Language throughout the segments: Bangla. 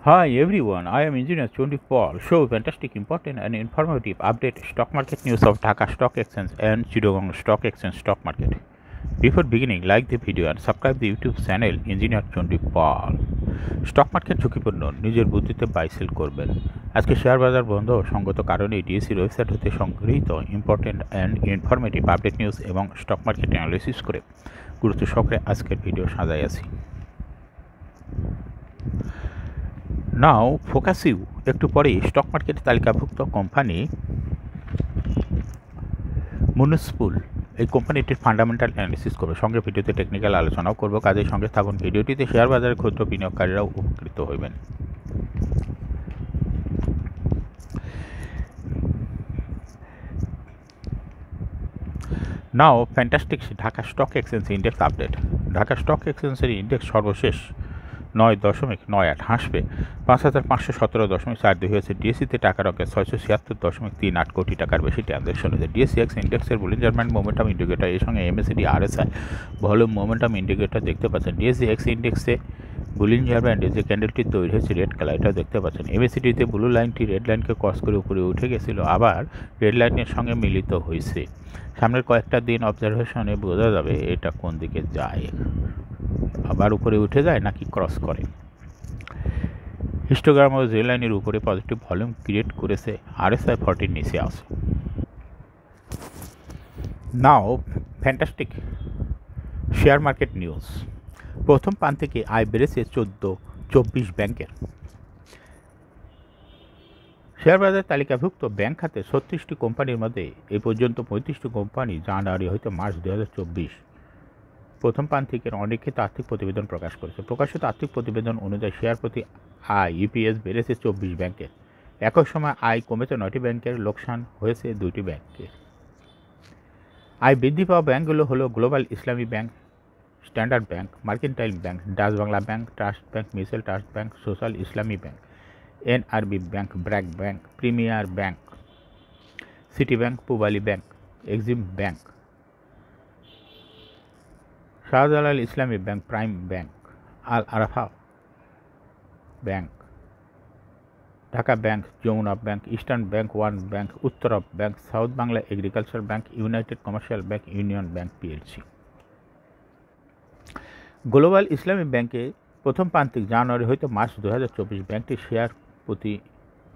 Hi everyone, I am Engineer Chundi Paul. Show fantastic, important and informative update stock market news of Dhaka Stock Exchange and Chittagong Stock Exchange stock market. Before beginning, like the video and subscribe the YouTube channel Engineer Chundi Paul. Stock market ঝুঁকিপূর্ণ, নিজের বুদ্ধিতে বাই সেল করবেন। আজকে শেয়ার বাজার বন্ধ সঙ্গত কারণে ডিএসসির ওয়েবসাইট হতে সংগৃহীত important and informative update news এবং স্টক মার্কেট অ্যানালিসিস করে গুরুত্ব সহকারে আজকের ভিডিও সাজাই আছি। নাও ফোকাস ইউ একটু পরেই স্টক মার্কেটে তালিকাভুক্ত কোম্পানি মুনিসিপাল এই কোম্পানিটির ফান্ডামেন্টাল অ্যানালিসিস করবে, সঙ্গে ভিডিওতে টেকনিক্যাল আলোচনাও করব। কাজের সঙ্গে থাকুন ভিডিওটিতে। শেয়ার বাজারে ক্ষুদ্র বিনিয়োগকারীরাও উপকৃত হইবেন। Now fantastic Dhaka stock exchange index update. Dhaka stock এক্সচেঞ্জের ইন্ডেক্স সর্বশেষ 9.98 হাসবে 5,517.42 হয়েছে। ডিএসসিতে টাকার অঙ্কে 676.38 কোটি টাকার বেশি ট্রানজ্যাকশন হয়েছে। ডিএসসিএক্স ইন্ডেক্সের বুলিঞ্জার ব্যান্ড মোমেন্টাম ইন্ডিকেটর এর সঙ্গে MACD RSI volume momentum indicator দেখতে পাচ্ছেন। ডিএসসিএক্স ইন্ডেক্সে বুলিঞ্জার ব্যান্ডে যে ক্যান্ডেলটি তৈরি হয়েছে রেড কালার, এটাও দেখতে পাচ্ছেন। এমএসিডিতে ব্লু লাইনটি রেড লাইনকে ক্রস করে উপরে উঠে গেছিল, আবার রেড লাইনের সঙ্গে মিলিত হয়েছে। সামনের কয়েকটা দিন অবজারভেশনে বোঝা যাবে এটা কোন দিকে যায়, আবার উপরে উঠে যায় নাকি ক্রস করে। হিস্টোগ্রাম ও জে লাইনের উপরে পজিটিভ ভলিউম ক্রিয়েট করেছে, আরএসআই 40 নিচে আছে। নাও ফ্যান্টাস্টিক শেয়ার মার্কেট নিউজ। প্রথম পান থেকে আয় বেড়েছে 24 ব্যাংকের। শেয়ার বাজার তালিকাভুক্ত ব্যাংক খাতে 36টি কোম্পানির মধ্যে এ পর্যন্ত 35টি কোম্পানি জানুয়ারি হইতে মার্চ 2024 প্রথম পান থেকে অনিক্ষিত আর্থিক প্রতিবেদন প্রকাশ করেছে। প্রকাশিত আর্থিক প্রতিবেদন অনুযায়ী শেয়ার প্রতি আয় ইপিএস বেড়েছে 24 ব্যাংকের। একই সময় আয় কমেছে 9টি ব্যাংকের, লোকসান হয়েছে 2টি ব্যাংকের। আয় বৃদ্ধি পাওয়া ব্যাংকগুলো হলো Global Islami Bank, Standard Bank, Mercantile Bank, Dutch Bangla Bank, Trust Bank, Mutual Trust Bank, Social Islami Bank, NRB Bank, BRAC Bank, Premier Bank, City Bank, Pubali Bank, EXIM Bank, Shahjalal Islami Bank, Prime Bank, Al Arafah Bank, Dhaka Bank, Jamuna Bank, Eastern Bank, One Bank, Uttara Bank, South Bangla Agriculture Bank, United Commercial Bank, Union Bank PLC. গ্লোবাল ইসলামী ব্যাংকে প্রথম প্রান্তিক জানুয়ারি হইতে মার্চ 2024 ব্যাংকটির শেয়ার প্রতি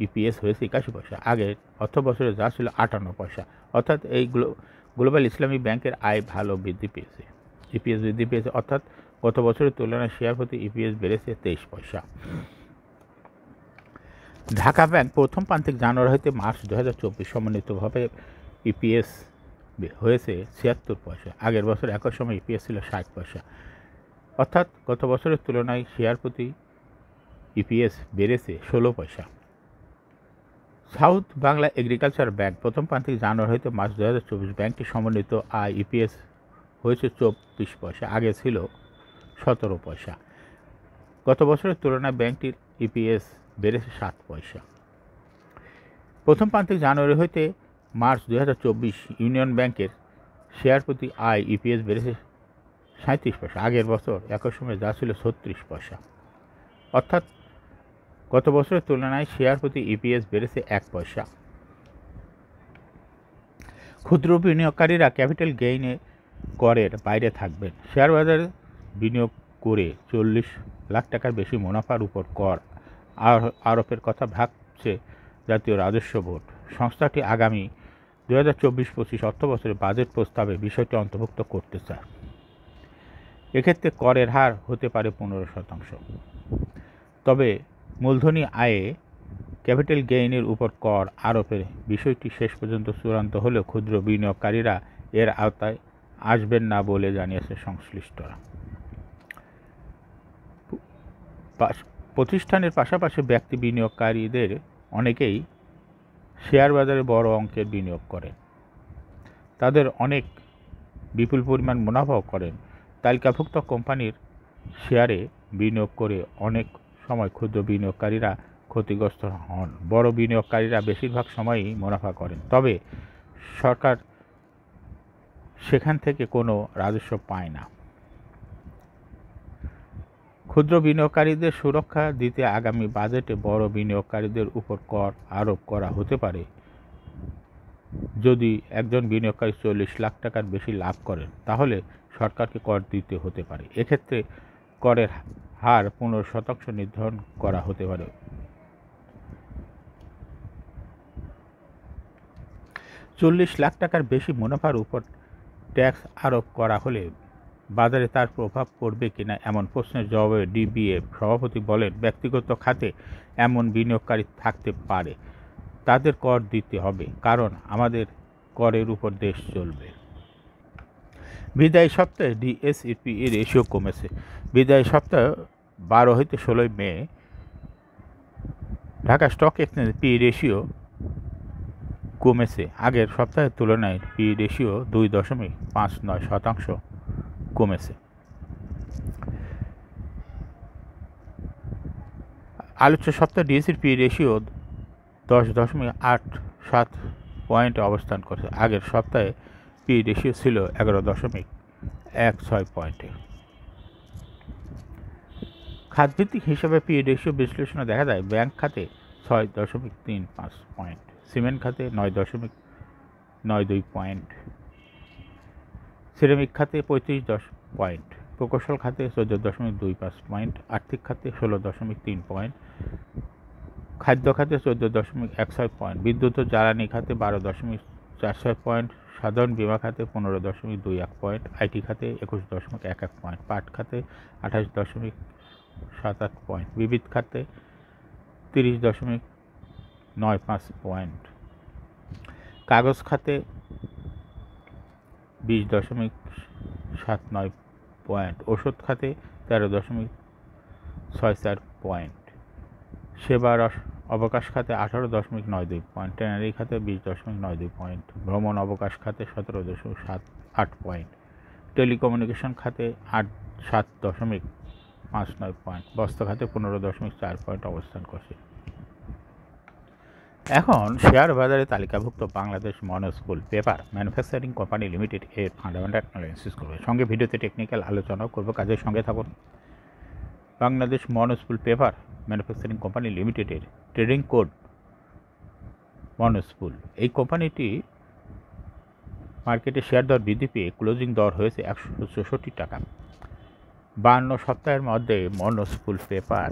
ইপিএস হয়েছে 81 পয়সা। আগের অর্থ বছরে যা ছিল 58 পয়সা। অর্থাৎ এই গ্লোবাল ইসলামী ব্যাংকের আয় ভালো বৃদ্ধি পেয়েছে, ইপিএস বৃদ্ধি পেয়েছে। অর্থাৎ গত বছরের তুলনায় শেয়ার প্রতি ইপিএস বেড়েছে 23 পয়সা। ঢাকা ব্যাংক প্রথম প্রান্তিক জানুয়ারি হইতে মার্চ 2024 সমন্বিতভাবে ইপিএস হয়েছে 76 পয়সা। আগের বছর একই সময় ইপিএস ছিল 60 পয়সা। অর্থাৎ গত বছরের তুলনায় শেয়ার প্রতি ইপিএস বেড়েছে 16 পয়সা। সাউথ বাংলা এগ্রিকালচার ব্যাংক প্রথম প্রান্তিক জানুয়ারি হইতে মার্চ 2024 ব্যাংকটি সমন্বিত আয় ইপিএস হয়েছে 24 পয়সা। আগে ছিল 17 পয়সা। গত বছরের তুলনায় ব্যাংকটির ইপিএস বেড়েছে 7 পয়সা। প্রথম প্রান্তিক জানুয়ারি হইতে মার্চ 2024 ইউনিয়ন ব্যাংকের শেয়ার প্রতি আয় ইপিএস বেড়েছে 37 পয়সা। আগের বছর একই সময় যা ছিল 36 পয়সা। অর্থাৎ গত বছরের তুলনায় শেয়ার প্রতি ইপিএস বেড়েছে 1 পয়সা। ক্ষুদ্র বিনিয়োগকারীরা ক্যাপিটাল গেইনে করের বাইরে থাকবেন। শেয়ার বাজারে বিনিয়োগ করে 40 লাখ টাকার বেশি মুনাফার উপর কর আরোপের কথা ভাবছে জাতীয় রাজস্ব বোর্ড। সংস্থাটি আগামী 2024-25 অর্থবছরে বাজেট প্রস্তাবে বিষয়টি অন্তর্ভুক্ত করতে চায়। এক্ষেত্রে করের হার হতে পারে 15%। তবে মূলধনী আয়ে ক্যাপিটাল গেইনের উপর কর আরোপের বিষয়টি শেষ পর্যন্ত চূড়ান্ত হলেও ক্ষুদ্র বিনিয়োগকারীরা এর আওতায় আসবেন না বলে জানিয়েছে সংশ্লিষ্টরা। প্রতিষ্ঠানের পাশাপাশি ব্যক্তি বিনিয়োগকারীদের অনেকেই শেয়ার বাজারে বড় অঙ্কের বিনিয়োগ করেন, তাদের অনেক বিপুল পরিমাণ মুনাফাও করেন। তালিকাভুক্ত কোম্পানির শেয়ারে বিনিয়োগ করে অনেক সময় ক্ষুদ্র বিনিয়োগকারীরা ক্ষতিগ্রস্ত হন। বড় বিনিয়োগকারীরা বেশিরভাগ সময়ই মুনাফা করেন, তবে সরকার সেখান থেকে কোনো রাজস্ব পায় না। ক্ষুদ্র বিনিয়োগকারীদের সুরক্ষা দিতে আগামী বাজেটে বড় বিনিয়োগকারীদের উপর কর আরোপ করা হতে পারে। যদি একজন বিনিয়োগকারী 40 লাখ টাকার বেশি লাভ করেন তাহলে সরকারকে কর দিতে হতে পারে। এক্ষেত্রে করের হার 15% নির্ধারণ করা হতে পারে। 40 লাখ টাকার বেশি মুনাফার উপর ট্যাক্স আরোপ করা হলে বাজারে তার প্রভাব পড়বে কিনা এমন প্রশ্নের জবাবে ডিবিএফ সভাপতি বলেন, ব্যক্তিগত খাতে এমন বিনিয়োগকারী থাকতে পারে, তাদের কর দিতে হবে, কারণ আমাদের করের উপর দেশ চলবে। বিদায়ী সপ্তাহে ডিএসইপি রেশিও কমেছে। বিদায়ী সপ্তাহে 12 হইতে 16 May Dhaka stock exchange P ratio কমেছে। আগের সপ্তাহের তুলনায় পি রেশিও 2.59% কমেছে। আলোচ্য সপ্তাহে ডিএসইর পি রেশিও 10.87 পয়েন্টে অবস্থান করছে। আগের সপ্তাহে পি রেশিও ছিল 11.16 পয়েন্টে। খাতভিত্তিক হিসাবে পি রেশিও বিশ্লেষণে দেখা যায় ব্যাংক খাতে 6.35 পয়েন্ট, সিমেন্ট খাতে 9.92 পয়েন্ট, সিরামিক খাতে 35 পয়েন্ট, প্রকৌশল খাতে 14.25 পয়েন্ট, আর্থিক খাতে 16.3 পয়েন্ট, খাদ্য খাতে 14.16 পয়েন্ট, বিদ্যুৎ ও জ্বালানি খাতে 12.46 পয়েন্ট, সাধারণ বীমা খাতে 15.21 পয়েন্ট, আইটি খাতে 21.11 পয়েন্ট, পাট খাতে 28.78 পয়েন্ট, বিবিধ খাতে 30.95 পয়েন্ট, কাগজ খাতে 20.79 পয়েন্ট, ওষুধ খাতে 13.64 পয়েন্ট, সেবার অবকাশ খাতে 18.92 পয়েন্ট, ট্যানারি খাতে 20.92 পয়েন্ট, ভ্রমণ অবকাশ খাতে 17.78 পয়েন্ট, টেলিকমিউনিকেশন খাতে 7.59 পয়েন্ট, বস্ত্র খাতে 15.4 পয়েন্ট অবস্থান করছে। এখন শেয়ার বাজারে তালিকাভুক্ত Bangladesh মনোস্কুল paper manufacturing company limited এর ফান্ডামেন্টাল অ্যানালাইসিস করবে। সঙ্গে ভিডিওতে টেকনিক্যাল আলোচনাও করব, কাজের সঙ্গে থাকুন। বাংলাদেশ মনোস্কুল পেপার ম্যানুফ্যাকচারিং কোম্পানি লিমিটেডের ট্রেডিং কোড মনোস্কুল। এই কোম্পানিটি মার্কেটে শেয়ার দর বৃদ্ধি পেয়ে ক্লোজিং দর হয়েছে 164 টাকা। 52 সপ্তাহের মধ্যে মনোস্কুল পেপার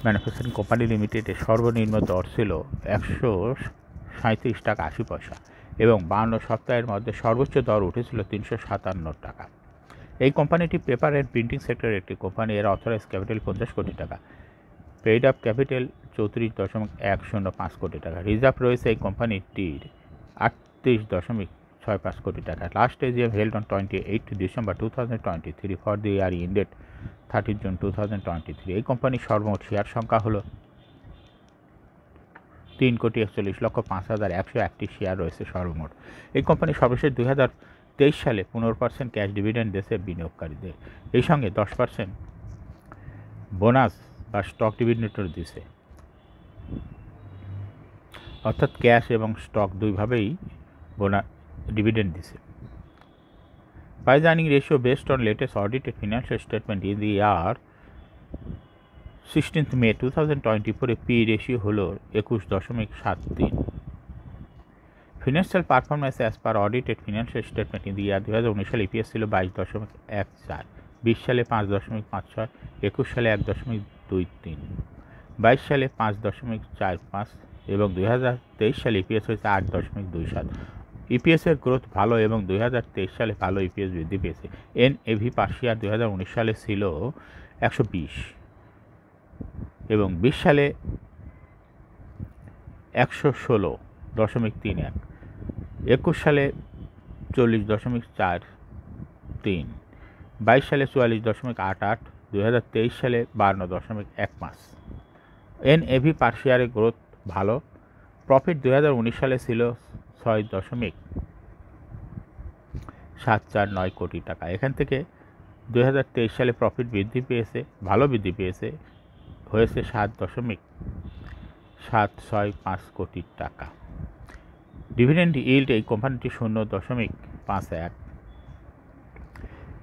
ম্যানুফ্যাকচারিং কোম্পানি লিমিটেডের সর্বনিম্ন দর ছিল 137 টাকা 80 পয়সা এবং 52 সপ্তাহের মধ্যে সর্বোচ্চ দর উঠেছিল 357 টাকা। এই কোম্পানিটি পেপার অ্যান্ড প্রিন্টিং সেক্টরের একটি কোম্পানি। এর অথরাইজ ক্যাপিটাল 50 কোটি টাকা, পেইড আপ ক্যাপিটাল 34.105 কোটি টাকা, রিজার্ভ রয়েছে এই কোম্পানিটির 38.65 কোটি টাকা। Last AGM held on 28 December 2023 for the year ended 30 June 2023। এই কোম্পানির সর্বমোট শেয়ার সংখ্যা হলো 3,41,05,101টি শেয়ার রয়েছে সর্বমোট। এই কোম্পানি সর্বশেষ 2023 সালে 15% ক্যাশ ডিভিডেন্ড দিয়েছে বিনিয়োগকারীদের। এই সঙ্গে 10% বোনাস বা স্টক ডিভিডেন্ডও দিয়েছে, অর্থাৎ ক্যাশ এবং স্টক দুইভাবেই ডিভিডেন্ড দিছে। Price earning ratio based on latest audited financial statement in the year 16th May 2024 P ratio হলো 21.73। Financial performance as per audited financial statement in the year 2019 সালে EPS ছিল 22.14, 20 সালে 5.56, 21 সালে 1.23, 22 সালে 5.45 এবং 2023 সালে EPS হয়েছে 8.27। ইপিএস এর গ্রোথ ভালো এবং 2023 সালে ভালো ইপিএস বৃদ্ধি পেয়েছে। এনএভি পার শেয়ার 2019 সালে ছিল 120 এবং 20 সালে 116.31, 21 সালে 40.43, 22 সালে 44.88, 2023 সালে 52.15। এনএভি পার শেয়ারের গ্রোথ ভালো। প্রফিট 2019 সালে ছিল 6.749 কোটি টাকা। এখান থেকে 2023 সালে প্রফিট বৃদ্ধি পেয়েছে, ভালো বৃদ্ধি পেয়েছে, হয়েছে 7.765 কোটি টাকা। ডিভিডেন্ড ইল্ড এই কোম্পানিটি 0.51।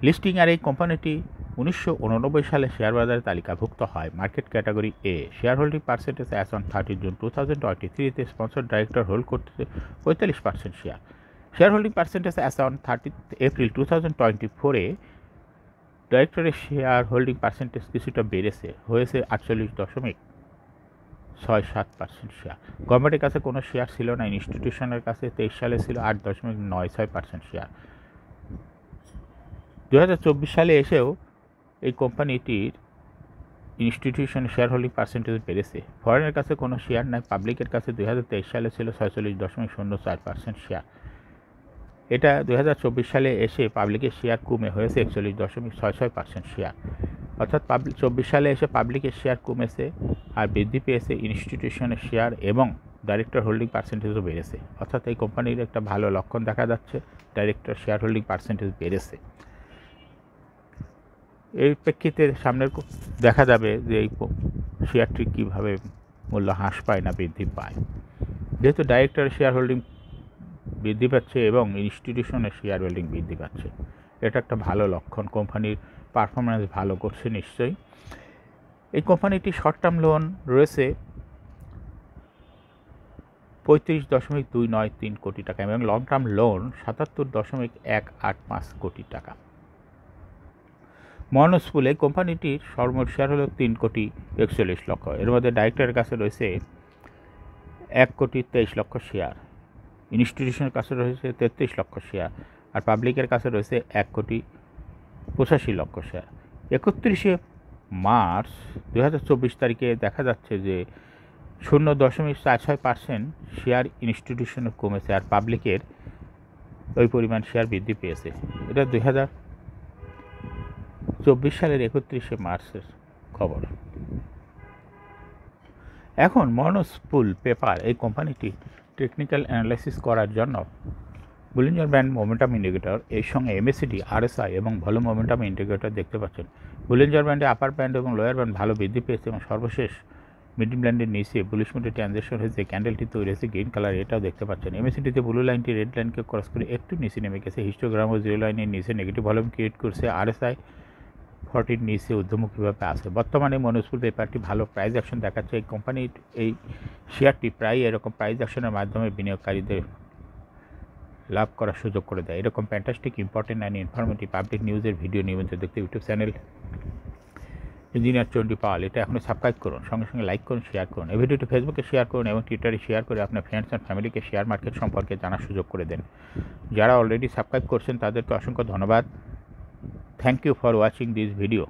লিস্টিং আর এই কোম্পানিটি 1989 সালে শেয়ার বাজারে তালিকাভুক্ত হয় market category A. Share holding percentage as on 30 June 2023-তে স্পন্সর ডাইরেক্টর হোল্ড করতেছে 45% share. Share holding percentage as on 30 April 2024-এ ডাইরেক্টরের শেয়ার হোল্ডিং পার্সেন্টেজ কিছুটা বেড়েছে, হয়েছে 48.67% শেয়ার। গভর্নমেন্টের কাছে কোনো শেয়ার ছিল না, ইনস্টিটিউশনের কাছে 23 সালে ছিল 8.96% শেয়ার। 2024 সালে এসেও এই কোম্পানিটির ইনস্টিটিউশনের শেয়ার হোল্ডিং পার্সেন্টেজ বেড়েছে। ফরেনের কাছে কোনো শেয়ার নাই, পাবলিকের কাছে 2023 সালে ছিল 46.04% শেয়ার। এটা 2024 সালে এসে পাবলিকের শেয়ার কমে হয়েছে 41.66% শেয়ার। অর্থাৎ 24 সালে এসে পাবলিকের শেয়ার কমেছে আর বৃদ্ধি পেয়েছে ইনস্টিটিউশনের শেয়ার এবং ডাইরেক্টর হোল্ডিং পার্সেন্টেজও বেড়েছে। অর্থাৎ এই কোম্পানির একটা ভালো লক্ষণ দেখা যাচ্ছে, ডাইরেক্টর শেয়ার হোল্ডিং পার্সেন্টেজ বেড়েছে। এই প্রেক্ষিতে সামনের দেখা যাবে যে এই শেয়ারটি কীভাবে মূল্য হ্রাস পায় না বৃদ্ধি পায়। যেহেতু ডাইরেক্টর শেয়ার হোল্ডিং বৃদ্ধি পাচ্ছে এবং ইনস্টিটিউশনের শেয়ার হোল্ডিং বৃদ্ধি পাচ্ছে, এটা একটা ভালো লক্ষণ। কোম্পানির পারফরম্যান্স ভালো করছে নিশ্চয়ই। এই কোম্পানিটি শর্ট টার্ম লোন রয়েছে 35.293 কোটি টাকা এবং লং টার্ম লোন 77.185 কোটি টাকা। মনোস্পুলে কোম্পানিটির সর্বমোট শেয়ার হলো 3.41 লক্ষ। এর মধ্যে ডাইরেক্টরের কাছে রয়েছে 1.23 লক্ষ শেয়ার, ইনস্টিটিউশনের কাছে রয়েছে 33 লক্ষ শেয়ার আর পাবলিকের কাছে রয়েছে 1.85 লক্ষ শেয়ার। 31শে মার্চ 2024 তারিখে দেখা যাচ্ছে যে 0.46% শেয়ার ইনস্টিটিউশনের কমেছে আর পাবলিকের ওই পরিমাণ শেয়ার বৃদ্ধি পেয়েছে। এটা 2024 সালের 31শে মার্চের খবর। এখন মনোস্পুল পেপার এই কোম্পানিটি টেকনিক্যাল অ্যানালাইসিস করার জন্য বুলিঞ্জার ব্যান্ড মোমেন্টাম ইন্ডিকেটর এর সঙ্গে এমএসিডি, আরএসআই এবং ভলিউম মোমেন্টাম ইন্ডিকেটর দেখতে পাচ্ছেন। বুলিঞ্জার ব্যান্ডে আপার ব্যান্ড এবং লোয়ার ব্যান্ড ভালো বৃদ্ধি পেয়েছে এবং সর্বশেষ মিডিল ব্যান্ডের নিচে বুলিশ মোডে ট্রানজেকশন হয়েছে, ক্যান্ডেলটি তৈরি হয়েছে গ্রিন কালার, এটাও দেখতে পাচ্ছেন। এমএসিডিতে ব্লু লাইনটি রেড লাইনকে ক্রস করে একটু নিচে নেমে গেছে, হিস্টোগ্রাম ও জিরো লাইনের নিচে নেগেটিভ ভলিউম ক্রিয়েট করছে। আরএসআই 40 নিচে ঊর্ধ্বমুখীভাবে আছে। বর্তমানে মনোস্পুল পেপারটি ভালো প্রাইস অ্যাকশন দেখাচ্ছে। এই কোম্পানির এই শেয়ারটি প্রায় এরকম প্রাইস অ্যাকশনের মাধ্যমে বিনিয়োগকারীদের লাভ করার সুযোগ করে দেয়। এরকম fantastic, important and informative public নিউজের ভিডিও নিয়মিত দেখতে ইউটিউব চ্যানেল ইঞ্জিনিয়ার চণ্ডী পাল এটা এখনও সাবস্ক্রাইব করুন, সঙ্গে সঙ্গে লাইক করুন, শেয়ার করুন। এই ভিডিওটি ফেসবুকে শেয়ার করুন এবং টুইটারে শেয়ার করে আপনার ফ্রেন্ডস অ্যান্ড ফ্যামিলিকে শেয়ার মার্কেট সম্পর্কে জানার সুযোগ করে দেন। যারা অলরেডি সাবস্ক্রাইব করছেন তাদেরকে অসংখ্য ধন্যবাদ। Thank you for watching this video.